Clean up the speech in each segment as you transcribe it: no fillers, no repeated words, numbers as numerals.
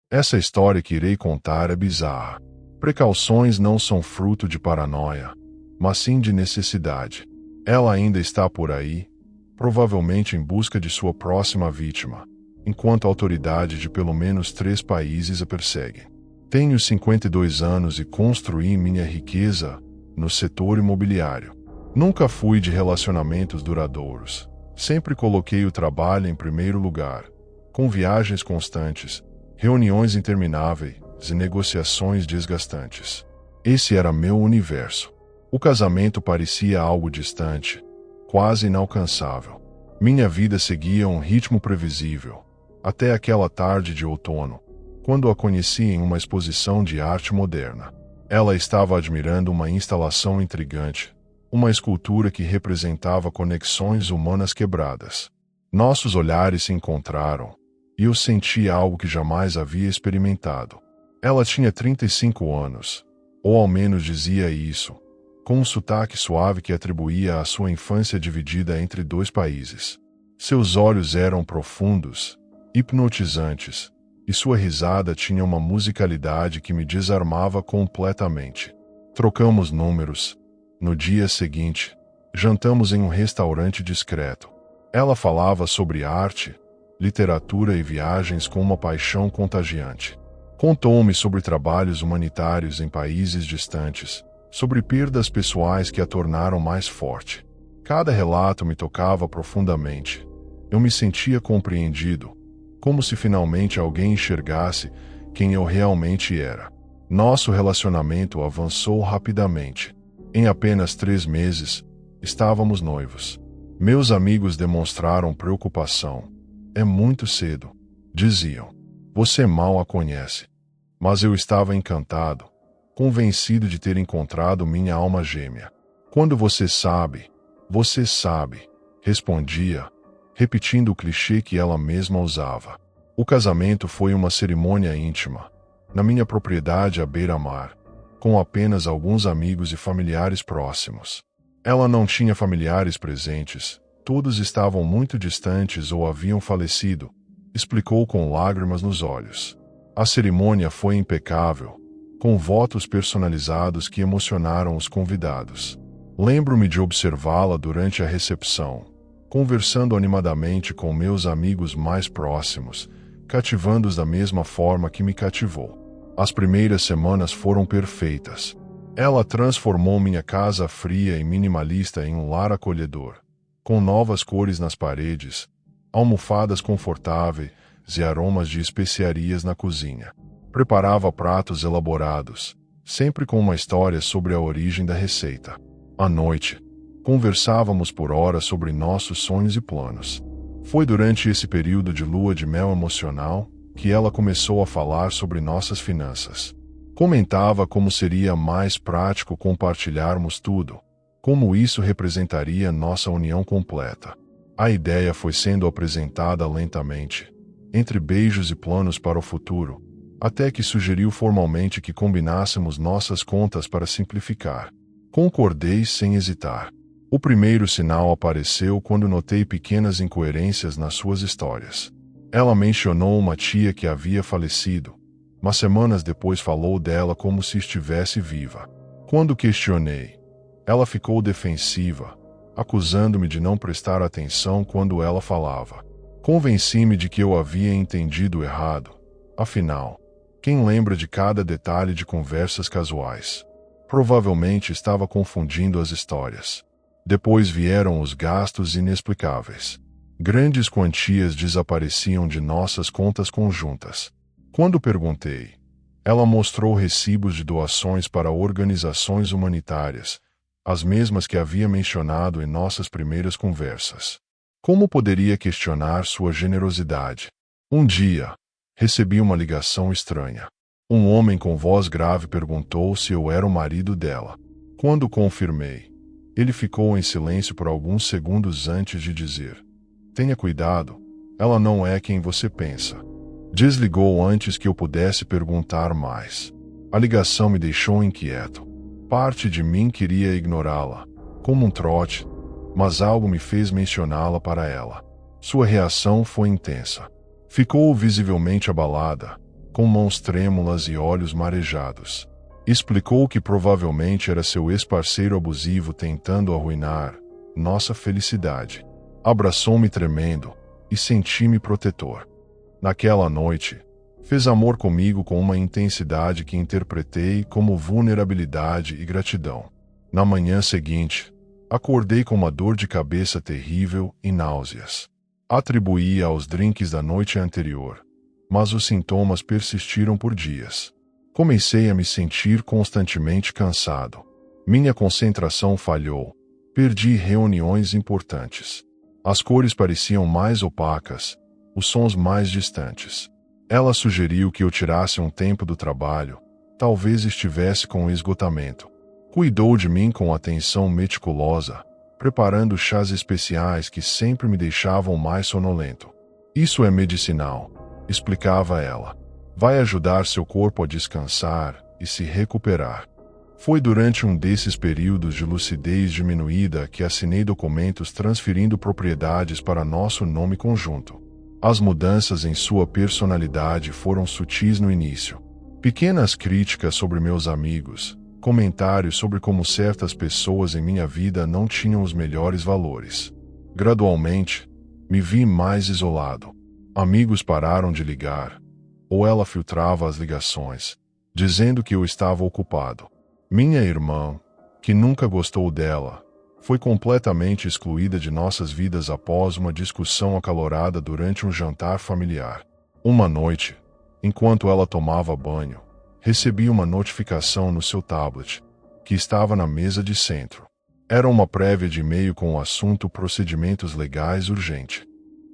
Essa história que irei contar é bizarra. Precauções não são fruto de paranoia, mas sim de necessidade. Ela ainda está por aí, provavelmente em busca de sua próxima vítima, enquanto a autoridade de pelo menos 3 países a persegue. Tenho 52 anos e construí minha riqueza no setor imobiliário. Nunca fui de relacionamentos duradouros. Sempre coloquei o trabalho em primeiro lugar, com viagens constantes, reuniões intermináveis e negociações desgastantes. Esse era meu universo. O casamento parecia algo distante, quase inalcançável. Minha vida seguia um ritmo previsível, até aquela tarde de outono, quando a conheci em uma exposição de arte moderna. Ela estava admirando uma instalação intrigante, uma escultura que representava conexões humanas quebradas. Nossos olhares se encontraram, e eu senti algo que jamais havia experimentado. Ela tinha 35 anos, ou ao menos dizia isso, com um sotaque suave que atribuía à sua infância dividida entre 2 países. Seus olhos eram profundos, hipnotizantes, e sua risada tinha uma musicalidade que me desarmava completamente. Trocamos números. No dia seguinte, jantamos em um restaurante discreto. Ela falava sobre arte, literatura e viagens com uma paixão contagiante. Contou-me sobre trabalhos humanitários em países distantes, sobre perdas pessoais que a tornaram mais forte. Cada relato me tocava profundamente. Eu me sentia compreendido, como se finalmente alguém enxergasse quem eu realmente era. Nosso relacionamento avançou rapidamente. Em apenas 3 meses, estávamos noivos. Meus amigos demonstraram preocupação. É muito cedo, diziam. Você mal a conhece. Mas eu estava encantado, convencido de ter encontrado minha alma gêmea. Quando você sabe, respondia, repetindo o clichê que ela mesma usava. O casamento foi uma cerimônia íntima, na minha propriedade à beira-mar, com apenas alguns amigos e familiares próximos. Ela não tinha familiares presentes, todos estavam muito distantes ou haviam falecido, explicou com lágrimas nos olhos. A cerimônia foi impecável, com votos personalizados que emocionaram os convidados. Lembro-me de observá-la durante a recepção, conversando animadamente com meus amigos mais próximos, cativando-os da mesma forma que me cativou. As primeiras semanas foram perfeitas. Ela transformou minha casa fria e minimalista em um lar acolhedor, com novas cores nas paredes, almofadas confortáveis e aromas de especiarias na cozinha. Preparava pratos elaborados, sempre com uma história sobre a origem da receita. À noite, conversávamos por horas sobre nossos sonhos e planos. Foi durante esse período de lua de mel emocional que ela começou a falar sobre nossas finanças. Comentava como seria mais prático compartilharmos tudo, como isso representaria nossa união completa. A ideia foi sendo apresentada lentamente, entre beijos e planos para o futuro, até que sugeriu formalmente que combinássemos nossas contas para simplificar. Concordei sem hesitar. O primeiro sinal apareceu quando notei pequenas incoerências nas suas histórias. Ela mencionou uma tia que havia falecido, mas semanas depois falou dela como se estivesse viva. Quando questionei, ela ficou defensiva, acusando-me de não prestar atenção quando ela falava. Convenci-me de que eu havia entendido errado. Afinal, quem lembra de cada detalhe de conversas casuais? Provavelmente estava confundindo as histórias. Depois vieram os gastos inexplicáveis. Grandes quantias desapareciam de nossas contas conjuntas. Quando perguntei, ela mostrou recibos de doações para organizações humanitárias, as mesmas que havia mencionado em nossas primeiras conversas. Como poderia questionar sua generosidade? Um dia, recebi uma ligação estranha. Um homem com voz grave perguntou se eu era o marido dela. Quando confirmei, ele ficou em silêncio por alguns segundos antes de dizer: "Tenha cuidado, ela não é quem você pensa." Desligou antes que eu pudesse perguntar mais. A ligação me deixou inquieto. Parte de mim queria ignorá-la, como um trote, mas algo me fez mencioná-la para ela. Sua reação foi intensa. Ficou visivelmente abalada, com mãos trêmulas e olhos marejados. Explicou que provavelmente era seu ex-parceiro abusivo tentando arruinar nossa felicidade. Abraçou-me tremendo e senti-me protetor. Naquela noite, fez amor comigo com uma intensidade que interpretei como vulnerabilidade e gratidão. Na manhã seguinte, acordei com uma dor de cabeça terrível e náuseas. Atribuía aos drinks da noite anterior, mas os sintomas persistiram por dias. Comecei a me sentir constantemente cansado. Minha concentração falhou. Perdi reuniões importantes. As cores pareciam mais opacas, os sons mais distantes. Ela sugeriu que eu tirasse um tempo do trabalho, talvez estivesse com esgotamento. Cuidou de mim com atenção meticulosa, preparando chás especiais que sempre me deixavam mais sonolento. Isso é medicinal, explicava ela. Vai ajudar seu corpo a descansar e se recuperar. Foi durante um desses períodos de lucidez diminuída que assinei documentos transferindo propriedades para nosso nome conjunto. As mudanças em sua personalidade foram sutis no início. Pequenas críticas sobre meus amigos, comentários sobre como certas pessoas em minha vida não tinham os melhores valores. Gradualmente, me vi mais isolado. Amigos pararam de ligar, ou ela filtrava as ligações, dizendo que eu estava ocupado. Minha irmã, que nunca gostou dela, foi completamente excluída de nossas vidas após uma discussão acalorada durante um jantar familiar. Uma noite, enquanto ela tomava banho, recebi uma notificação no seu tablet, que estava na mesa de centro. Era uma prévia de e-mail com o assunto procedimentos legais urgente.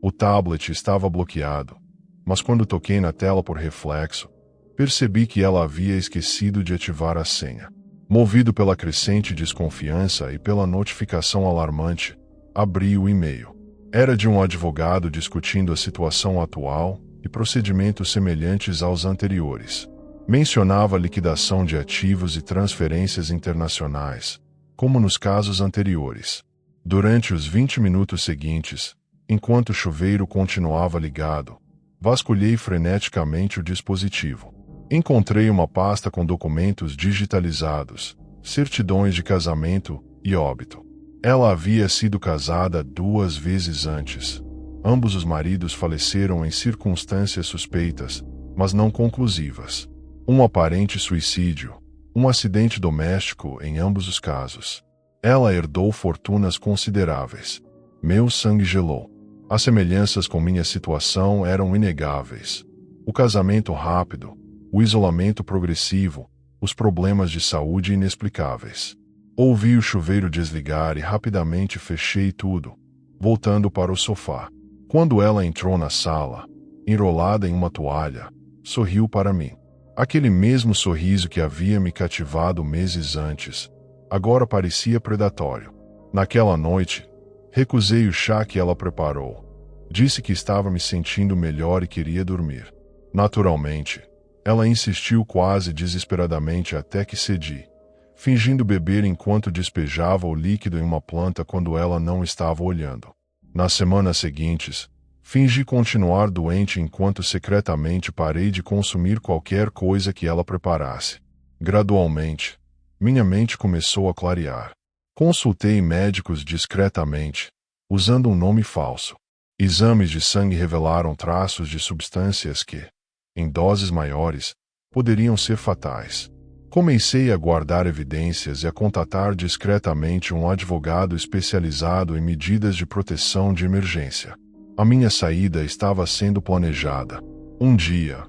O tablet estava bloqueado, mas quando toquei na tela por reflexo, percebi que ela havia esquecido de ativar a senha. Movido pela crescente desconfiança e pela notificação alarmante, abri o e-mail. Era de um advogado discutindo a situação atual e procedimentos semelhantes aos anteriores. Mencionava liquidação de ativos e transferências internacionais, como nos casos anteriores. Durante os 20 minutos seguintes, enquanto o chuveiro continuava ligado, vasculhei freneticamente o dispositivo. Encontrei uma pasta com documentos digitalizados, certidões de casamento e óbito. Ela havia sido casada 2 vezes antes. Ambos os maridos faleceram em circunstâncias suspeitas, mas não conclusivas. Um aparente suicídio, um acidente doméstico em ambos os casos. Ela herdou fortunas consideráveis. Meu sangue gelou. As semelhanças com minha situação eram inegáveis. O casamento rápido, o isolamento progressivo, os problemas de saúde inexplicáveis. Ouvi o chuveiro desligar e rapidamente fechei tudo, voltando para o sofá. Quando ela entrou na sala, enrolada em uma toalha, sorriu para mim. Aquele mesmo sorriso que havia me cativado meses antes, agora parecia predatório. Naquela noite, recusei o chá que ela preparou. Disse que estava me sentindo melhor e queria dormir. Naturalmente, ela insistiu quase desesperadamente até que cedi, fingindo beber enquanto despejava o líquido em uma planta quando ela não estava olhando. Nas semanas seguintes, fingi continuar doente enquanto secretamente parei de consumir qualquer coisa que ela preparasse. Gradualmente, minha mente começou a clarear. Consultei médicos discretamente, usando um nome falso. Exames de sangue revelaram traços de substâncias que, em doses maiores, poderiam ser fatais. Comecei a guardar evidências e a contatar discretamente um advogado especializado em medidas de proteção de emergência. A minha saída estava sendo planejada. Um dia,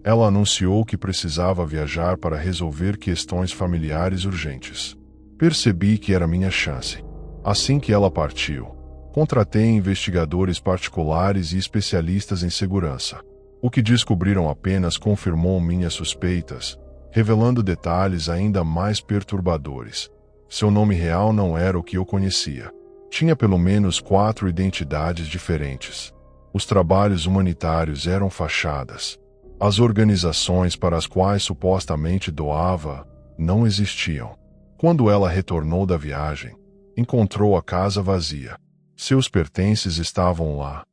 ela anunciou que precisava viajar para resolver questões familiares urgentes. Percebi que era minha chance. Assim que ela partiu, contratei investigadores particulares e especialistas em segurança. O que descobriram apenas confirmou minhas suspeitas, revelando detalhes ainda mais perturbadores. Seu nome real não era o que eu conhecia. Tinha pelo menos 4 identidades diferentes. Os trabalhos humanitários eram fachadas. As organizações para as quais supostamente doava não existiam. Quando ela retornou da viagem, encontrou a casa vazia. Seus pertences estavam lá,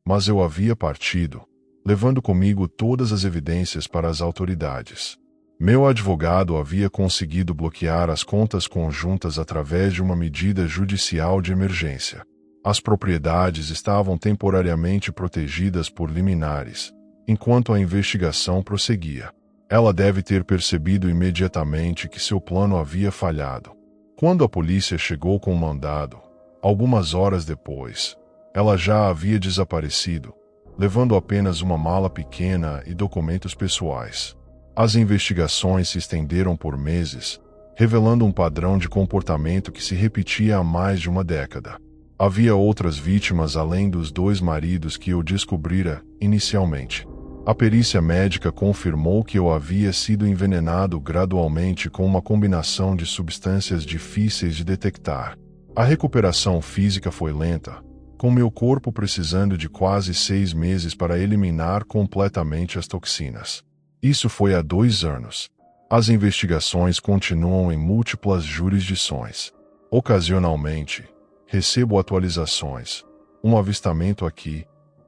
mas eu havia partido, levando comigo todas as evidências para as autoridades. Meu advogado havia conseguido bloquear as contas conjuntas através de uma medida judicial de emergência. As propriedades estavam temporariamente protegidas por liminares, enquanto a investigação prosseguia. Ela deve ter percebido imediatamente que seu plano havia falhado. Quando a polícia chegou com o mandado, algumas horas depois, ela já havia desaparecido, levando apenas uma mala pequena e documentos pessoais. As investigações se estenderam por meses, revelando um padrão de comportamento que se repetia há mais de uma década. Havia outras vítimas além dos 2 maridos que eu descobrira inicialmente. A perícia médica confirmou que eu havia sido envenenado gradualmente com uma combinação de substâncias difíceis de detectar. A recuperação física foi lenta, com meu corpo precisando de quase 6 meses para eliminar completamente as toxinas. Isso foi há 2 anos. As investigações continuam em múltiplas jurisdições. Ocasionalmente, recebo atualizações. Um avistamento aqui,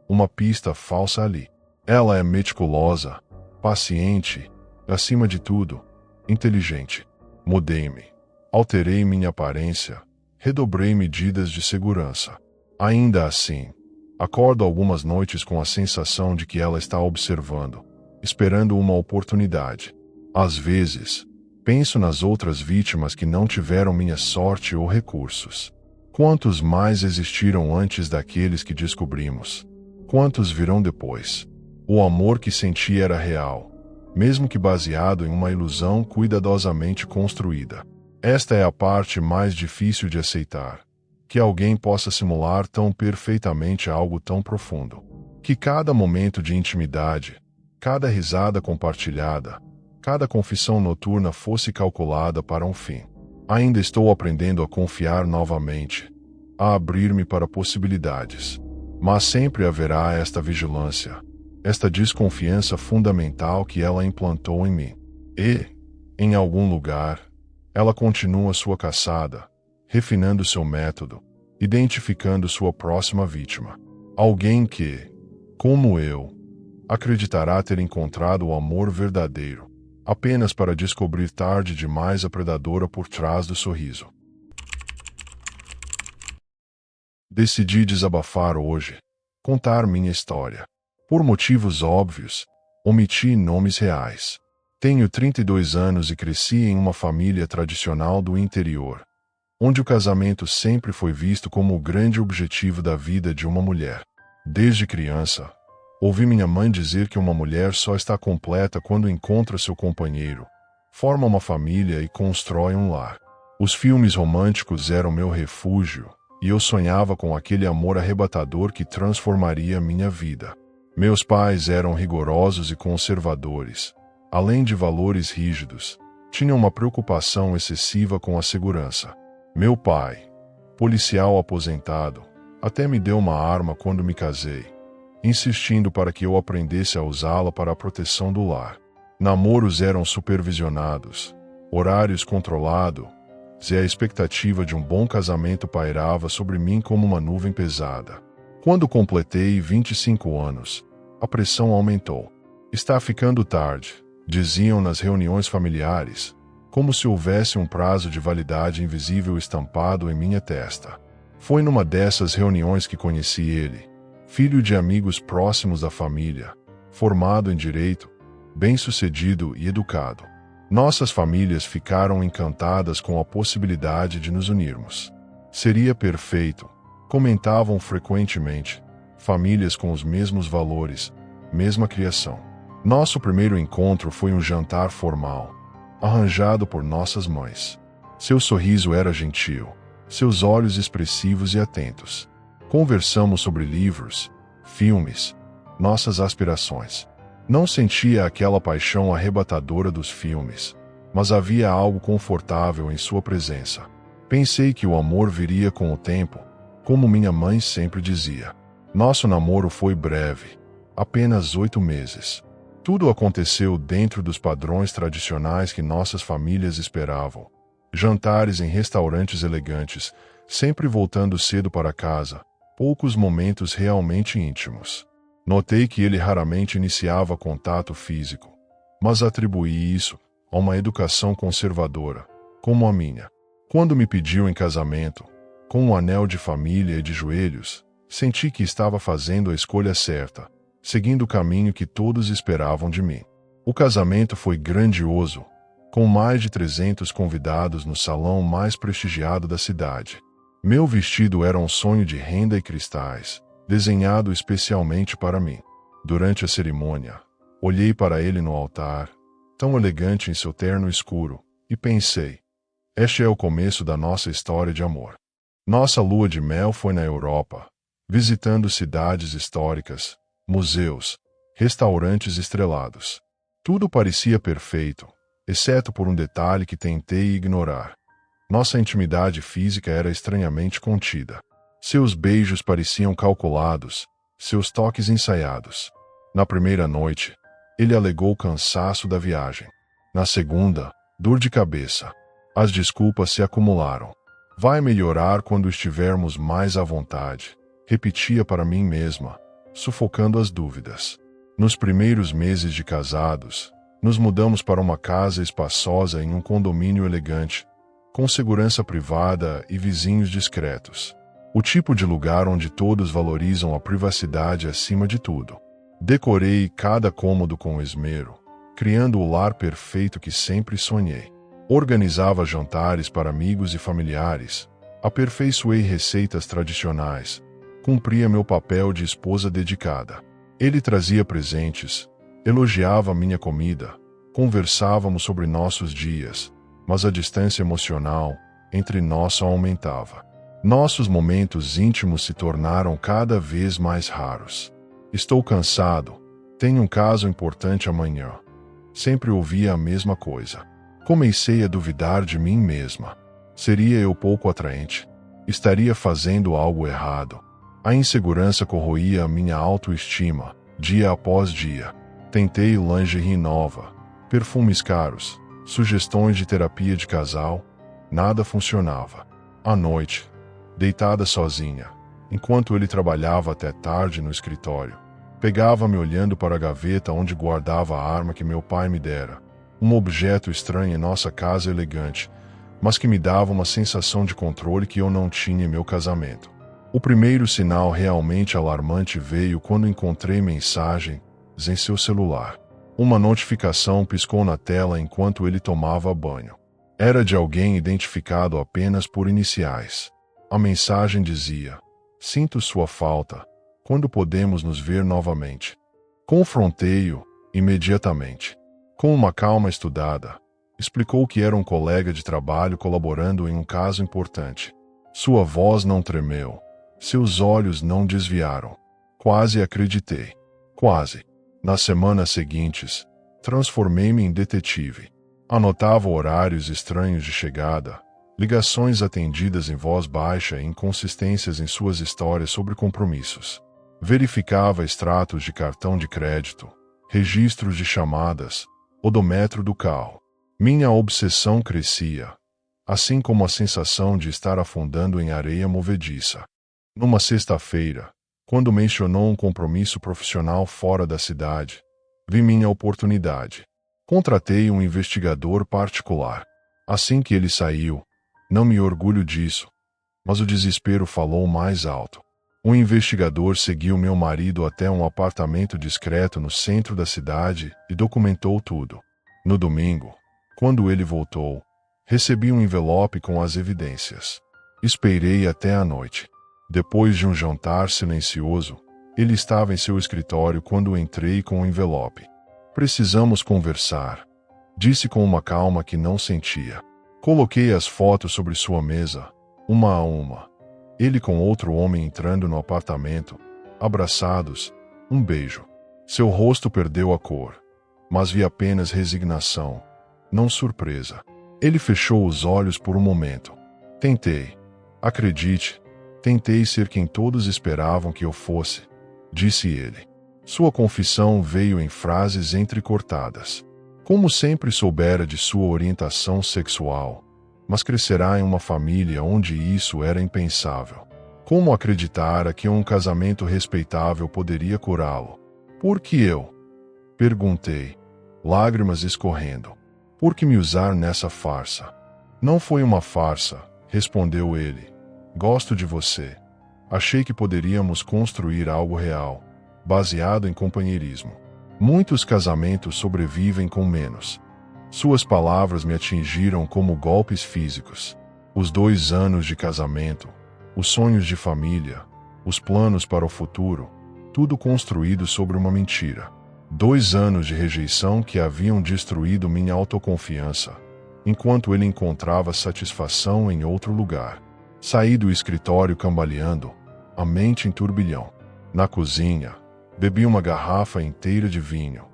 uma pista falsa ali. Ela é meticulosa, paciente, acima de tudo, inteligente. Mudei-me. Alterei minha aparência. Redobrei medidas de segurança. Ainda assim, acordo algumas noites com a sensação de que ela está observando, esperando uma oportunidade. Às vezes, penso nas outras vítimas que não tiveram minha sorte ou recursos. Quantos mais existiram antes daqueles que descobrimos? Quantos virão depois? O amor que senti era real, mesmo que baseado em uma ilusão cuidadosamente construída. Esta é a parte mais difícil de aceitar. Que alguém possa simular tão perfeitamente algo tão profundo. Que cada momento de intimidade, cada risada compartilhada, cada confissão noturna fosse calculada para um fim. Ainda estou aprendendo a confiar novamente, a abrir-me para possibilidades. Mas sempre haverá esta vigilância, esta desconfiança fundamental que ela implantou em mim. E, em algum lugar, ela continua sua caçada, refinando seu método, identificando sua próxima vítima. Alguém que, como eu, acreditará ter encontrado o amor verdadeiro, apenas para descobrir tarde demais a predadora por trás do sorriso. Decidi desabafar hoje, contar minha história. Por motivos óbvios, omiti nomes reais. Tenho 32 anos e cresci em uma família tradicional do interior, onde o casamento sempre foi visto como o grande objetivo da vida de uma mulher. Desde criança, ouvi minha mãe dizer que uma mulher só está completa quando encontra seu companheiro, forma uma família e constrói um lar. Os filmes românticos eram meu refúgio, e eu sonhava com aquele amor arrebatador que transformaria minha vida. Meus pais eram rigorosos e conservadores. Além de valores rígidos, tinham uma preocupação excessiva com a segurança. Meu pai, policial aposentado, até me deu uma arma quando me casei, insistindo para que eu aprendesse a usá-la para a proteção do lar. Namoros eram supervisionados, horários controlados, e a expectativa de um bom casamento pairava sobre mim como uma nuvem pesada. Quando completei 25 anos, a pressão aumentou. Está ficando tarde, diziam nas reuniões familiares, como se houvesse um prazo de validade invisível estampado em minha testa. Foi numa dessas reuniões que conheci ele, filho de amigos próximos da família, formado em direito, bem-sucedido e educado. Nossas famílias ficaram encantadas com a possibilidade de nos unirmos. Seria perfeito, comentavam frequentemente, famílias com os mesmos valores, mesma criação. Nosso primeiro encontro foi um jantar formal, arranjado por nossas mães. Seu sorriso era gentil, seus olhos expressivos e atentos. Conversamos sobre livros, filmes, nossas aspirações. Não sentia aquela paixão arrebatadora dos filmes, mas havia algo confortável em sua presença. Pensei que o amor viria com o tempo, como minha mãe sempre dizia. Nosso namoro foi breve, apenas 8 meses. Tudo aconteceu dentro dos padrões tradicionais que nossas famílias esperavam. Jantares em restaurantes elegantes, sempre voltando cedo para casa, poucos momentos realmente íntimos. Notei que ele raramente iniciava contato físico, mas atribuí isso a uma educação conservadora, como a minha. Quando me pediu em casamento, com um anel de família e de joelhos, senti que estava fazendo a escolha certa, seguindo o caminho que todos esperavam de mim. O casamento foi grandioso, com mais de 300 convidados no salão mais prestigiado da cidade. Meu vestido era um sonho de renda e cristais, desenhado especialmente para mim. Durante a cerimônia, olhei para ele no altar, tão elegante em seu terno escuro, e pensei: este é o começo da nossa história de amor. Nossa lua de mel foi na Europa, visitando cidades históricas, museus, restaurantes estrelados. Tudo parecia perfeito, exceto por um detalhe que tentei ignorar. Nossa intimidade física era estranhamente contida. Seus beijos pareciam calculados, seus toques ensaiados. Na primeira noite, ele alegou cansaço da viagem. Na segunda, dor de cabeça. As desculpas se acumularam. Vai melhorar quando estivermos mais à vontade, repetia para mim mesma, sufocando as dúvidas. Nos primeiros meses de casados, nos mudamos para uma casa espaçosa em um condomínio elegante, com segurança privada e vizinhos discretos. O tipo de lugar onde todos valorizam a privacidade acima de tudo. Decorei cada cômodo com esmero, criando o lar perfeito que sempre sonhei. Organizava jantares para amigos e familiares, aperfeiçoei receitas tradicionais, cumpria meu papel de esposa dedicada. Ele trazia presentes, elogiava minha comida, conversávamos sobre nossos dias, mas a distância emocional entre nós só aumentava. Nossos momentos íntimos se tornaram cada vez mais raros. Estou cansado, tenho um caso importante amanhã. Sempre ouvia a mesma coisa. Comecei a duvidar de mim mesma. Seria eu pouco atraente? Estaria fazendo algo errado? A insegurança corroía a minha autoestima, dia após dia. Tentei lingerie nova, perfumes caros, sugestões de terapia de casal. Nada funcionava. À noite, deitada sozinha, enquanto ele trabalhava até tarde no escritório, pegava-me olhando para a gaveta onde guardava a arma que meu pai me dera. Um objeto estranho em nossa casa elegante, mas que me dava uma sensação de controle que eu não tinha em meu casamento. O primeiro sinal realmente alarmante veio quando encontrei mensagens em seu celular. Uma notificação piscou na tela enquanto ele tomava banho. Era de alguém identificado apenas por iniciais. A mensagem dizia: sinto sua falta. Quando podemos nos ver novamente? Confrontei-o imediatamente. Com uma calma estudada, explicou que era um colega de trabalho colaborando em um caso importante. Sua voz não tremeu. Seus olhos não desviaram. Quase acreditei. Quase. Nas semanas seguintes, transformei-me em detetive. Anotava horários estranhos de chegada, ligações atendidas em voz baixa e inconsistências em suas histórias sobre compromissos. Verificava extratos de cartão de crédito, registros de chamadas, odômetro do carro. Minha obsessão crescia, assim como a sensação de estar afundando em areia movediça. Numa sexta-feira, quando mencionou um compromisso profissional fora da cidade, vi minha oportunidade. Contratei um investigador particular. Assim que ele saiu, não me orgulho disso, mas o desespero falou mais alto. Um investigador seguiu meu marido até um apartamento discreto no centro da cidade e documentou tudo. No domingo, quando ele voltou, recebi um envelope com as evidências. Esperei até a noite. Depois de um jantar silencioso, ele estava em seu escritório quando entrei com o envelope. Precisamos conversar, disse com uma calma que não sentia. Coloquei as fotos sobre sua mesa, uma a uma. Ele com outro homem entrando no apartamento, abraçados, um beijo. Seu rosto perdeu a cor, mas vi apenas resignação, não surpresa. Ele fechou os olhos por um momento. Tentei. Acredite, tentei ser quem todos esperavam que eu fosse, disse ele. Sua confissão veio em frases entrecortadas. Como sempre soubera de sua orientação sexual, mas crescerá em uma família onde isso era impensável. Como acreditara que um casamento respeitável poderia curá-lo? Por que eu? Perguntei, lágrimas escorrendo. Por que me usar nessa farsa? Não foi uma farsa, respondeu ele. Gosto de você. Achei que poderíamos construir algo real, baseado em companheirismo. Muitos casamentos sobrevivem com menos. Suas palavras me atingiram como golpes físicos. Os 2 anos de casamento, os sonhos de família, os planos para o futuro, tudo construído sobre uma mentira. 2 anos de rejeição que haviam destruído minha autoconfiança, enquanto ele encontrava satisfação em outro lugar. Saí do escritório cambaleando, a mente em turbilhão. Na cozinha, bebi uma garrafa inteira de vinho,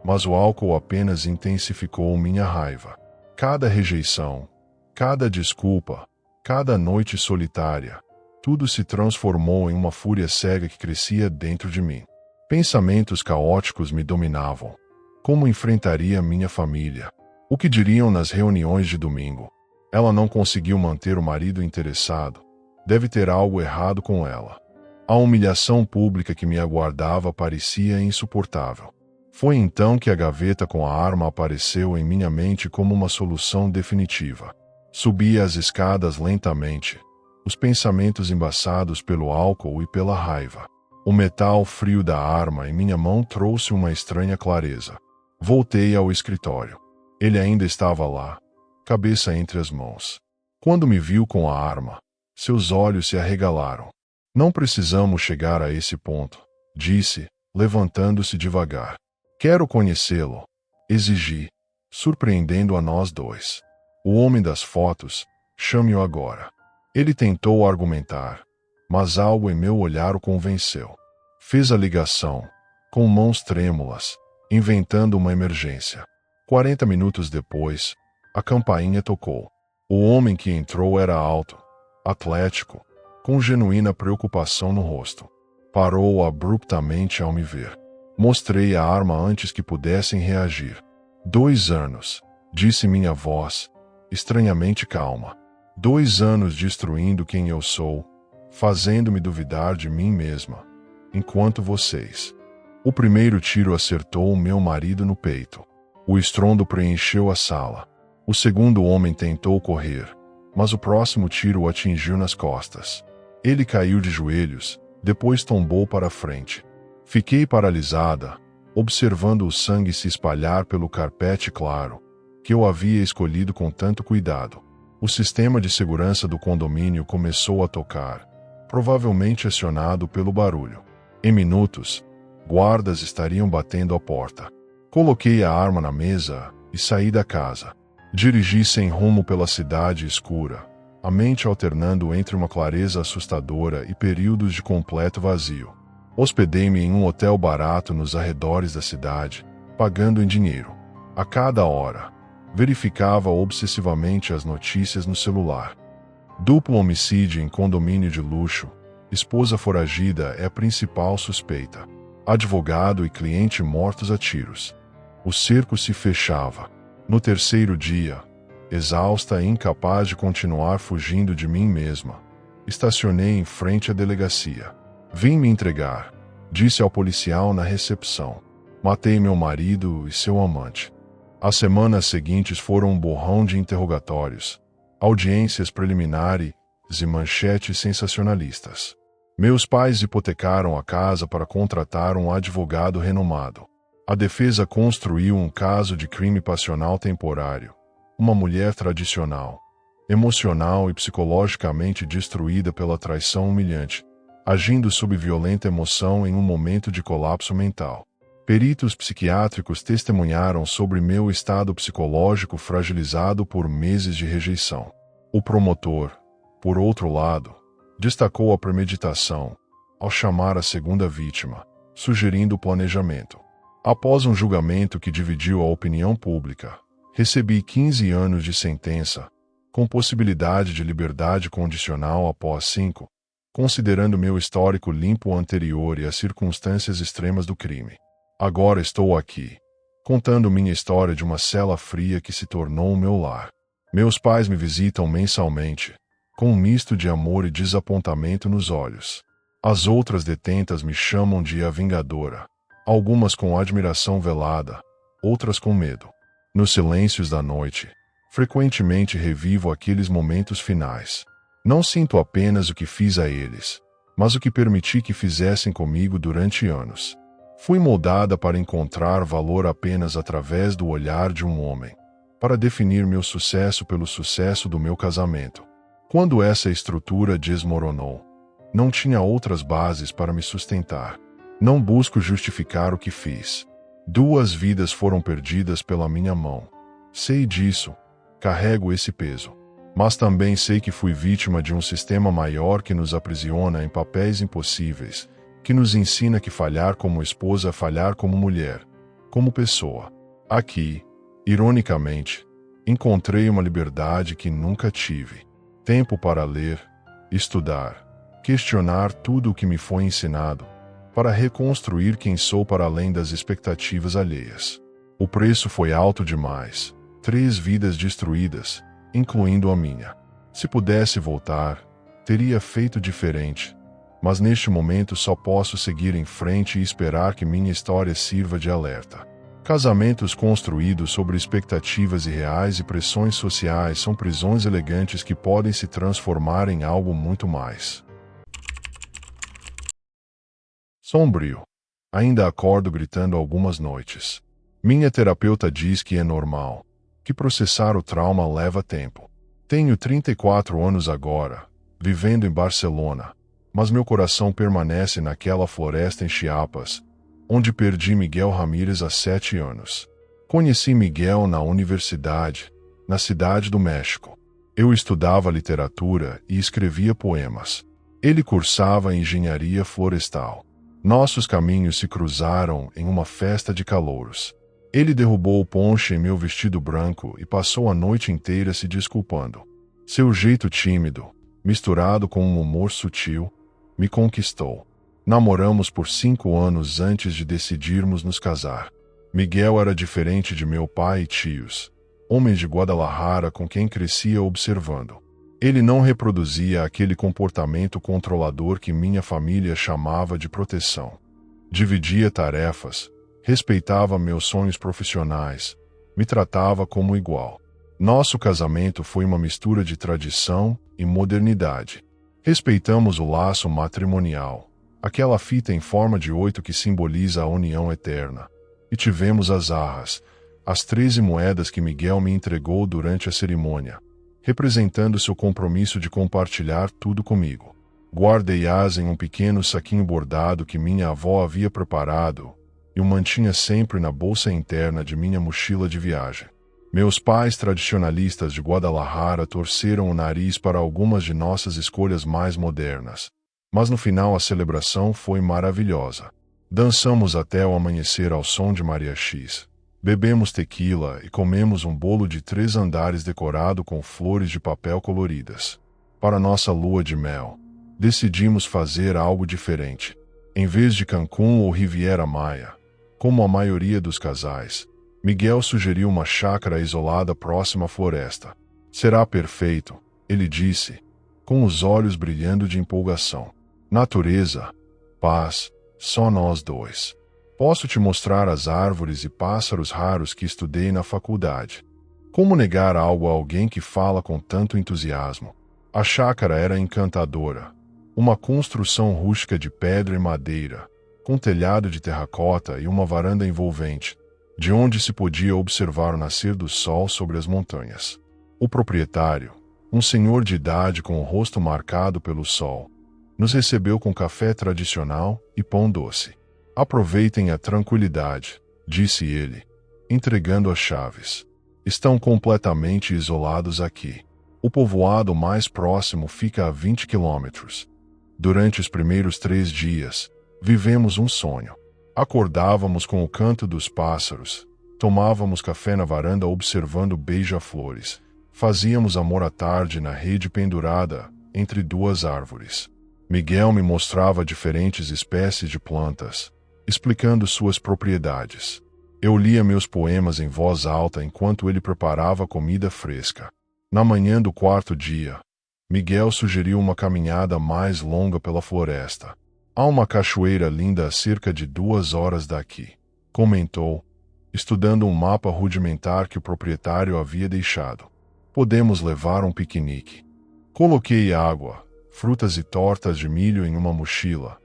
mas o álcool apenas intensificou minha raiva. Cada rejeição, cada desculpa, cada noite solitária, tudo se transformou em uma fúria cega que crescia dentro de mim. Pensamentos caóticos me dominavam. Como enfrentaria minha família? O que diriam nas reuniões de domingo? Ela não conseguiu manter o marido interessado. Deve ter algo errado com ela. A humilhação pública que me aguardava parecia insuportável. Foi então que a gaveta com a arma apareceu em minha mente como uma solução definitiva. Subi as escadas lentamente, os pensamentos embaçados pelo álcool e pela raiva. O metal frio da arma em minha mão trouxe uma estranha clareza. Voltei ao escritório. Ele ainda estava lá, cabeça entre as mãos. Quando me viu com a arma, seus olhos se arregalaram. Não precisamos chegar a esse ponto, disse, levantando-se devagar. Quero conhecê-lo, exigi, surpreendendo a nós dois. O homem das fotos, chame-o agora. Ele tentou argumentar, mas algo em meu olhar o convenceu. Fez a ligação, com mãos trêmulas, inventando uma emergência. 40 minutos depois, a campainha tocou. O homem que entrou era alto, atlético, com genuína preocupação no rosto. Parou abruptamente ao me ver. Mostrei a arma antes que pudessem reagir. 2 anos, disse minha voz, estranhamente calma. 2 anos destruindo quem eu sou, fazendo-me duvidar de mim mesma, enquanto vocês. O primeiro tiro acertou meu marido no peito. O estrondo preencheu a sala. O segundo homem tentou correr, mas o próximo tiro o atingiu nas costas. Ele caiu de joelhos, depois tombou para frente. Fiquei paralisada, observando o sangue se espalhar pelo carpete claro, que eu havia escolhido com tanto cuidado. O sistema de segurança do condomínio começou a tocar, provavelmente acionado pelo barulho. Em minutos, guardas estariam batendo a porta. Coloquei a arma na mesa e saí da casa. Dirigi sem rumo pela cidade escura, a mente alternando entre uma clareza assustadora e períodos de completo vazio. Hospedei-me em um hotel barato nos arredores da cidade, pagando em dinheiro. A cada hora, verificava obsessivamente as notícias no celular. Duplo homicídio em condomínio de luxo. Esposa foragida é a principal suspeita. Advogado e cliente mortos a tiros. O cerco se fechava. No terceiro dia, exausta e incapaz de continuar fugindo de mim mesma, estacionei em frente à delegacia. Vim me entregar, disse ao policial na recepção. Matei meu marido e seu amante. As semanas seguintes foram um borrão de interrogatórios, audiências preliminares e manchetes sensacionalistas. Meus pais hipotecaram a casa para contratar um advogado renomado. A defesa construiu um caso de crime passional temporário. Uma mulher tradicional, emocional e psicologicamente destruída pela traição humilhante, agindo sob violenta emoção em um momento de colapso mental. Peritos psiquiátricos testemunharam sobre meu estado psicológico fragilizado por meses de rejeição. O promotor, por outro lado, destacou a premeditação, ao chamar a segunda vítima, sugerindo o planejamento. Após um julgamento que dividiu a opinião pública, recebi 15 anos de sentença, com possibilidade de liberdade condicional após 5, considerando meu histórico limpo anterior e as circunstâncias extremas do crime. Agora estou aqui, contando minha história de uma cela fria que se tornou o meu lar. Meus pais me visitam mensalmente, com um misto de amor e desapontamento nos olhos. As outras detentas me chamam de a Vingadora, algumas com admiração velada, outras com medo. Nos silêncios da noite, frequentemente revivo aqueles momentos finais. Não sinto apenas o que fiz a eles, mas o que permiti que fizessem comigo durante anos. Fui moldada para encontrar valor apenas através do olhar de um homem, para definir meu sucesso pelo sucesso do meu casamento. Quando essa estrutura desmoronou, não tinha outras bases para me sustentar. Não busco justificar o que fiz. 2 vidas foram perdidas pela minha mão. Sei disso, carrego esse peso. Mas também sei que fui vítima de um sistema maior que nos aprisiona em papéis impossíveis, que nos ensina que falhar como esposa é falhar como mulher, como pessoa. Aqui, ironicamente, encontrei uma liberdade que nunca tive. Tempo para ler, estudar, questionar tudo o que me foi ensinado, para reconstruir quem sou para além das expectativas alheias. O preço foi alto demais. 3 vidas destruídas, incluindo a minha. Se pudesse voltar, teria feito diferente. Mas neste momento só posso seguir em frente e esperar que minha história sirva de alerta. Casamentos construídos sobre expectativas irreais e pressões sociais são prisões elegantes que podem se transformar em algo muito mais. Sombrio. Ainda acordo gritando algumas noites. Minha terapeuta diz que é normal, que processar o trauma leva tempo. Tenho 34 anos agora, vivendo em Barcelona, mas meu coração permanece naquela floresta em Chiapas, onde perdi Miguel Ramírez há 7 anos. Conheci Miguel na universidade, na cidade do México. Eu estudava literatura e escrevia poemas. Ele cursava engenharia florestal. Nossos caminhos se cruzaram em uma festa de calouros. Ele derrubou o ponche em meu vestido branco e passou a noite inteira se desculpando. Seu jeito tímido, misturado com um humor sutil, me conquistou. Namoramos por 5 anos antes de decidirmos nos casar. Miguel era diferente de meu pai e tios, homens de Guadalajara com quem crescia observando. Ele não reproduzia aquele comportamento controlador que minha família chamava de proteção. Dividia tarefas, respeitava meus sonhos profissionais, me tratava como igual. Nosso casamento foi uma mistura de tradição e modernidade. Respeitamos o laço matrimonial, aquela fita em forma de 8 que simboliza a união eterna. E tivemos as arras, as 13 moedas que Miguel me entregou durante a cerimônia, representando seu compromisso de compartilhar tudo comigo. Guardei-as em um pequeno saquinho bordado que minha avó havia preparado e o mantinha sempre na bolsa interna de minha mochila de viagem. Meus pais tradicionalistas de Guadalajara torceram o nariz para algumas de nossas escolhas mais modernas, mas no final a celebração foi maravilhosa. Dançamos até o amanhecer ao som de mariachis. Bebemos tequila e comemos um bolo de 3 andares decorado com flores de papel coloridas. Para nossa lua de mel, decidimos fazer algo diferente. Em vez de Cancún ou Riviera Maya, como a maioria dos casais, Miguel sugeriu uma chácara isolada próxima à floresta. Será perfeito, ele disse, com os olhos brilhando de empolgação. Natureza, paz, só nós 2. Posso te mostrar as árvores e pássaros raros que estudei na faculdade. Como negar algo a alguém que fala com tanto entusiasmo? A chácara era encantadora. Uma construção rústica de pedra e madeira, com telhado de terracota e uma varanda envolvente, de onde se podia observar o nascer do sol sobre as montanhas. O proprietário, um senhor de idade com o rosto marcado pelo sol, nos recebeu com café tradicional e pão doce. Aproveitem a tranquilidade, disse ele, entregando as chaves. Estão completamente isolados aqui. O povoado mais próximo fica a 20 quilômetros. Durante os primeiros 3 dias, vivemos um sonho. Acordávamos com o canto dos pássaros, tomávamos café na varanda observando beija-flores, fazíamos amor à tarde na rede pendurada entre 2 árvores. Miguel me mostrava diferentes espécies de plantas, explicando suas propriedades. Eu lia meus poemas em voz alta enquanto ele preparava comida fresca. Na manhã do 4º dia, Miguel sugeriu uma caminhada mais longa pela floresta. Há uma cachoeira linda a cerca de 2 horas daqui, comentou, estudando um mapa rudimentar que o proprietário havia deixado. Podemos levar um piquenique. Coloquei água, frutas e tortas de milho em uma mochila.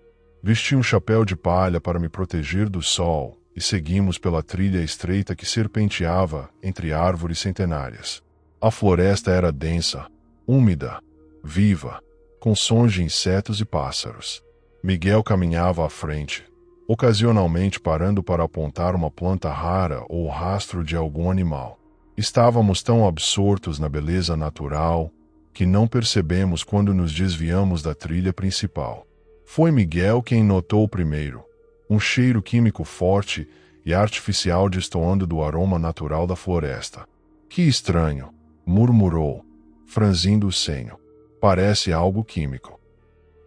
Vesti um chapéu de palha para me proteger do sol e seguimos pela trilha estreita que serpenteava entre árvores centenárias. A floresta era densa, úmida, viva, com sons de insetos e pássaros. Miguel caminhava à frente, ocasionalmente parando para apontar uma planta rara ou o rastro de algum animal. Estávamos tão absortos na beleza natural que não percebemos quando nos desviamos da trilha principal. Foi Miguel quem notou primeiro, um cheiro químico forte e artificial destoando do aroma natural da floresta. Que estranho, murmurou, franzindo o senho. Parece algo químico.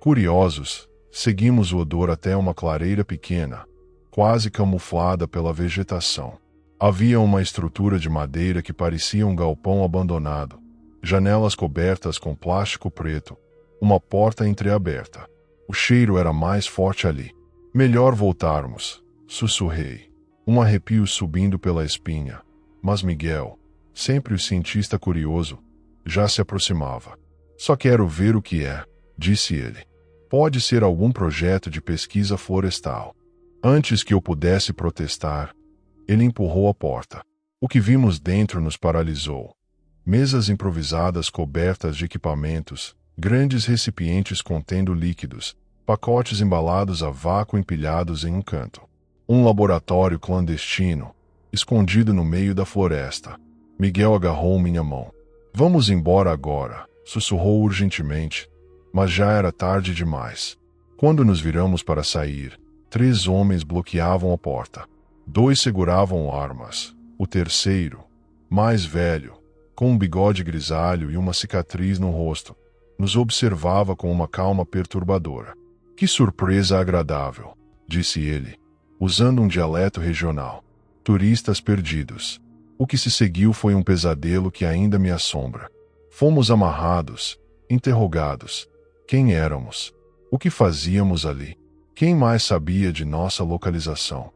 Curiosos, seguimos o odor até uma clareira pequena, quase camuflada pela vegetação. Havia uma estrutura de madeira que parecia um galpão abandonado, janelas cobertas com plástico preto, uma porta entreaberta. O cheiro era mais forte ali. Melhor voltarmos, sussurrei, um arrepio subindo pela espinha. Mas Miguel, sempre o cientista curioso, já se aproximava. Só quero ver o que é, disse ele. Pode ser algum projeto de pesquisa florestal. Antes que eu pudesse protestar, ele empurrou a porta. O que vimos dentro nos paralisou. Mesas improvisadas cobertas de equipamentos, grandes recipientes contendo líquidos, pacotes embalados a vácuo empilhados em um canto. Um laboratório clandestino, escondido no meio da floresta. Miguel agarrou minha mão. Vamos embora agora, sussurrou urgentemente, mas já era tarde demais. Quando nos viramos para sair, 3 homens bloqueavam a porta. 2 seguravam armas. O terceiro, mais velho, com um bigode grisalho e uma cicatriz no rosto, nos observava com uma calma perturbadora. Que surpresa agradável, disse ele, usando um dialeto regional. Turistas perdidos. O que se seguiu foi um pesadelo que ainda me assombra. Fomos amarrados, interrogados. Quem éramos? O que fazíamos ali? Quem mais sabia de nossa localização?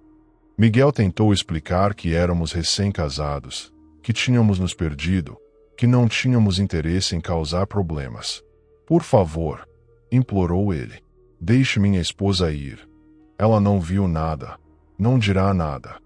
Miguel tentou explicar que éramos recém-casados, que tínhamos nos perdido, que não tínhamos interesse em causar problemas. Por favor, implorou ele, deixe minha esposa ir. Ela não viu nada, não dirá nada.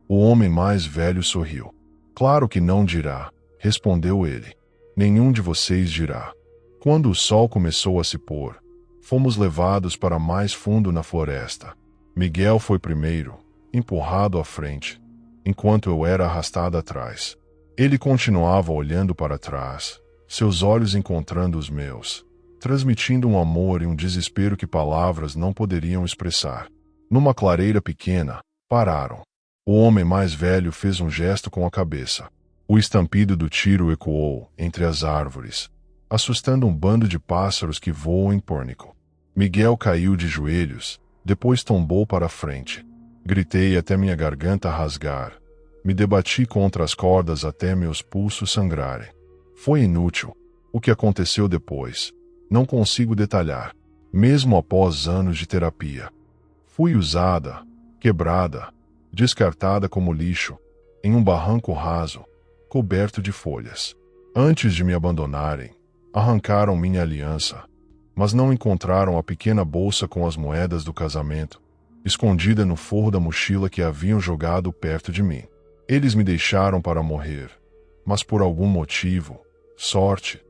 O homem mais velho sorriu. Claro que não dirá, respondeu ele. Nenhum de vocês dirá. Quando o sol começou a se pôr, fomos levados para mais fundo na floresta. Miguel foi primeiro, empurrado à frente, enquanto eu era arrastado atrás. Ele continuava olhando para trás, seus olhos encontrando os meus, transmitindo um amor e um desespero que palavras não poderiam expressar. Numa clareira pequena, pararam. O homem mais velho fez um gesto com a cabeça. O estampido do tiro ecoou entre as árvores, assustando um bando de pássaros que voam em pânico. Miguel caiu de joelhos, depois tombou para a frente. Gritei até minha garganta rasgar. Me debati contra as cordas até meus pulsos sangrarem. Foi inútil. O que aconteceu depois? Não consigo detalhar. Mesmo após anos de terapia. Fui usada, quebrada, descartada como lixo, em um barranco raso, coberto de folhas. Antes de me abandonarem, arrancaram minha aliança, mas não encontraram a pequena bolsa com as moedas do casamento, escondida no forro da mochila que haviam jogado perto de mim. Eles me deixaram para morrer, mas por algum motivo, sorte,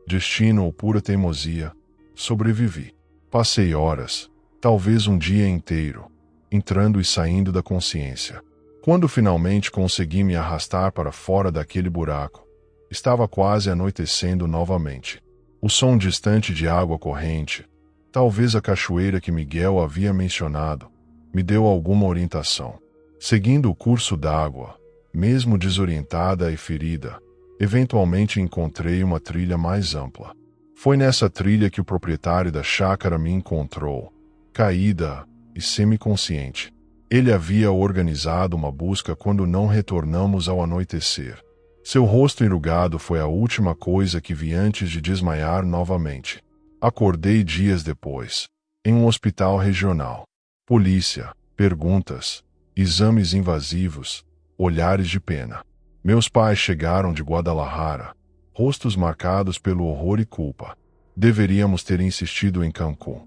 destino ou pura teimosia, sobrevivi. Passei horas, talvez um dia inteiro, entrando e saindo da consciência. Quando finalmente consegui me arrastar para fora daquele buraco, estava quase anoitecendo novamente. O som distante de água corrente, talvez a cachoeira que Miguel havia mencionado, me deu alguma orientação. Seguindo o curso d'água, mesmo desorientada e ferida, eventualmente encontrei uma trilha mais ampla. Foi nessa trilha que o proprietário da chácara me encontrou, caída e semiconsciente. Ele havia organizado uma busca quando não retornamos ao anoitecer. Seu rosto enrugado foi a última coisa que vi antes de desmaiar novamente. Acordei dias depois, em um hospital regional. Polícia, perguntas, exames invasivos, olhares de pena. Meus pais chegaram de Guadalajara, rostos marcados pelo horror e culpa. Deveríamos ter insistido em Cancún.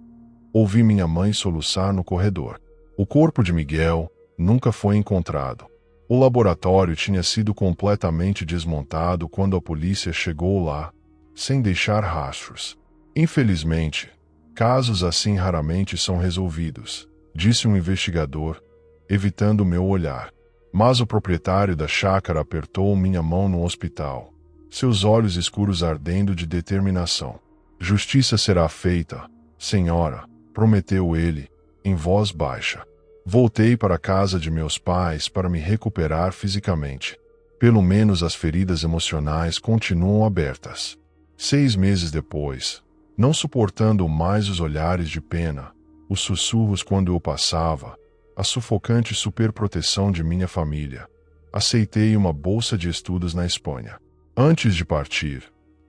Ouvi minha mãe soluçar no corredor. O corpo de Miguel nunca foi encontrado. O laboratório tinha sido completamente desmontado quando a polícia chegou lá, sem deixar rastros. Infelizmente, casos assim raramente são resolvidos, disse um investigador, evitando meu olhar. Mas o proprietário da chácara apertou minha mão no hospital, seus olhos escuros ardendo de determinação. Justiça será feita, senhora, prometeu ele, em voz baixa. Voltei para a casa de meus pais para me recuperar fisicamente. Pelo menos as feridas emocionais continuam abertas. 6 meses depois, não suportando mais os olhares de pena, os sussurros quando eu passava, a sufocante superproteção de minha família, aceitei uma bolsa de estudos na Espanha. Antes de partir,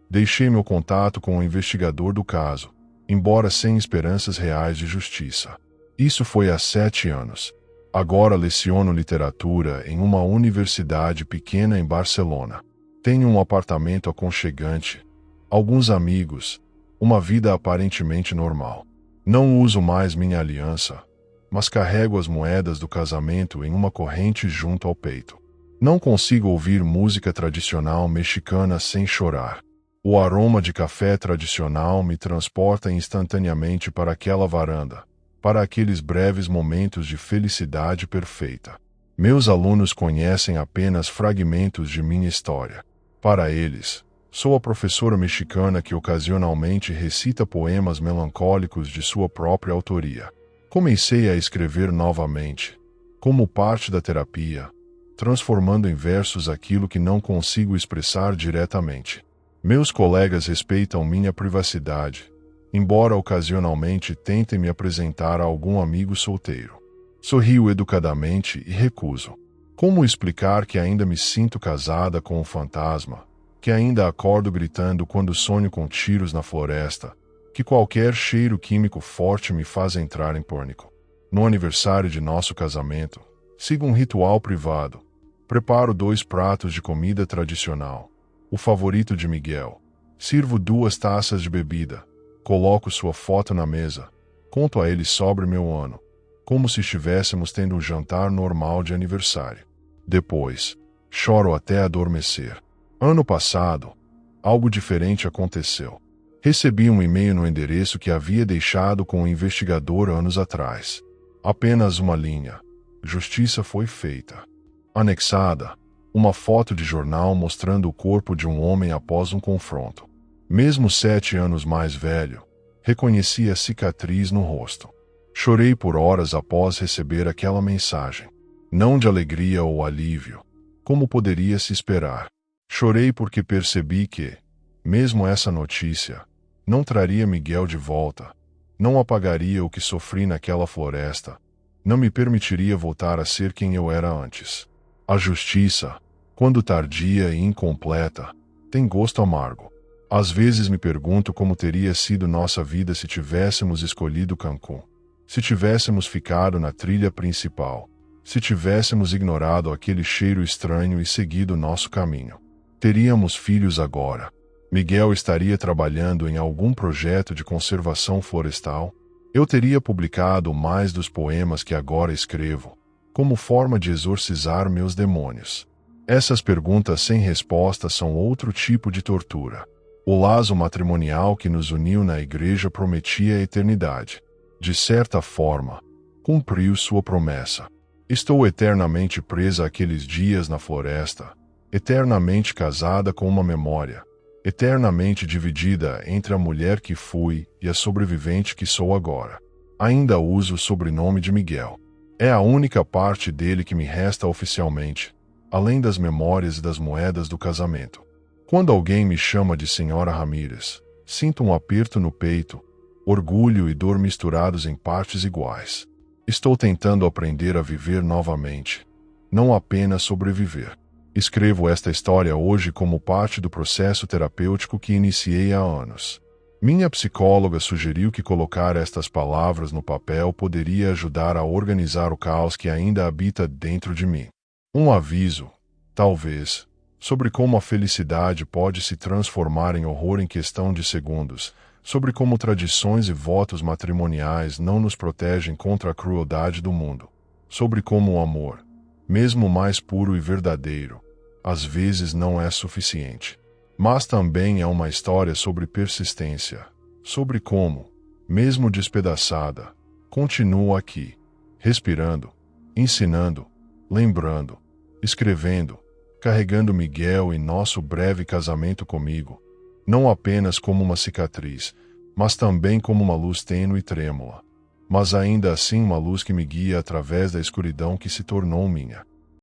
deixei meu contato com o investigador do caso, embora sem esperanças reais de justiça. Isso foi há 7 anos. Agora leciono literatura em uma universidade pequena em Barcelona. Tenho um apartamento aconchegante, alguns amigos, uma vida aparentemente normal. Não uso mais minha aliança, mas carrego as moedas do casamento em uma corrente junto ao peito. Não consigo ouvir música tradicional mexicana sem chorar. O aroma de café tradicional me transporta instantaneamente para aquela varanda, para aqueles breves momentos de felicidade perfeita. Meus alunos conhecem apenas fragmentos de minha história. Para eles, sou a professora mexicana que ocasionalmente recita poemas melancólicos de sua própria autoria. Comecei a escrever novamente, como parte da terapia, transformando em versos aquilo que não consigo expressar diretamente. Meus colegas respeitam minha privacidade, embora ocasionalmente tentem me apresentar a algum amigo solteiro. Sorrio educadamente e recuso. Como explicar que ainda me sinto casada com um fantasma, que ainda acordo gritando quando sonho com tiros na floresta, que qualquer cheiro químico forte me faz entrar em pânico? No aniversário de nosso casamento, sigo um ritual privado. Preparo 2 pratos de comida tradicional, o favorito de Miguel. Sirvo 2 taças de bebida. Coloco sua foto na mesa. Conto a ele sobre meu ano, como se estivéssemos tendo um jantar normal de aniversário. Depois, choro até adormecer. Ano passado, algo diferente aconteceu. Recebi um e-mail no endereço que havia deixado com o investigador anos atrás. Apenas uma linha. Justiça foi feita. Anexada, uma foto de jornal mostrando o corpo de um homem após um confronto. Mesmo 7 anos mais velho, reconheci a cicatriz no rosto. Chorei por horas após receber aquela mensagem. Não de alegria ou alívio, como poderia se esperar. Chorei porque percebi que, mesmo essa notícia, não traria Miguel de volta, não apagaria o que sofri naquela floresta, não me permitiria voltar a ser quem eu era antes. A justiça, quando tardia e incompleta, tem gosto amargo. Às vezes me pergunto como teria sido nossa vida se tivéssemos escolhido Cancún, se tivéssemos ficado na trilha principal, se tivéssemos ignorado aquele cheiro estranho e seguido nosso caminho. Teríamos filhos agora. Miguel estaria trabalhando em algum projeto de conservação florestal. Eu teria publicado mais dos poemas que agora escrevo, como forma de exorcizar meus demônios. Essas perguntas sem resposta são outro tipo de tortura. O laço matrimonial que nos uniu na igreja prometia a eternidade. De certa forma, cumpriu sua promessa. Estou eternamente presa àqueles dias na floresta, eternamente casada com uma memória, eternamente dividida entre a mulher que fui e a sobrevivente que sou agora. Ainda uso o sobrenome de Miguel. É a única parte dele que me resta oficialmente, além das memórias e das moedas do casamento. Quando alguém me chama de Senhora Ramírez, sinto um aperto no peito, orgulho e dor misturados em partes iguais. Estou tentando aprender a viver novamente, não apenas sobreviver. Escrevo esta história hoje como parte do processo terapêutico que iniciei há anos. Minha psicóloga sugeriu que colocar estas palavras no papel poderia ajudar a organizar o caos que ainda habita dentro de mim. Um aviso, talvez, sobre como a felicidade pode se transformar em horror em questão de segundos, sobre como tradições e votos matrimoniais não nos protegem contra a crueldade do mundo, sobre como o amor, mesmo o mais puro e verdadeiro, às vezes não é suficiente. Mas também é uma história sobre persistência, sobre como, mesmo despedaçada, continuo aqui, respirando, ensinando, lembrando, escrevendo, carregando Miguel e nosso breve casamento comigo, não apenas como uma cicatriz, mas também como uma luz tênue e trêmula, mas ainda assim uma luz que me guia através da escuridão que se tornou minha.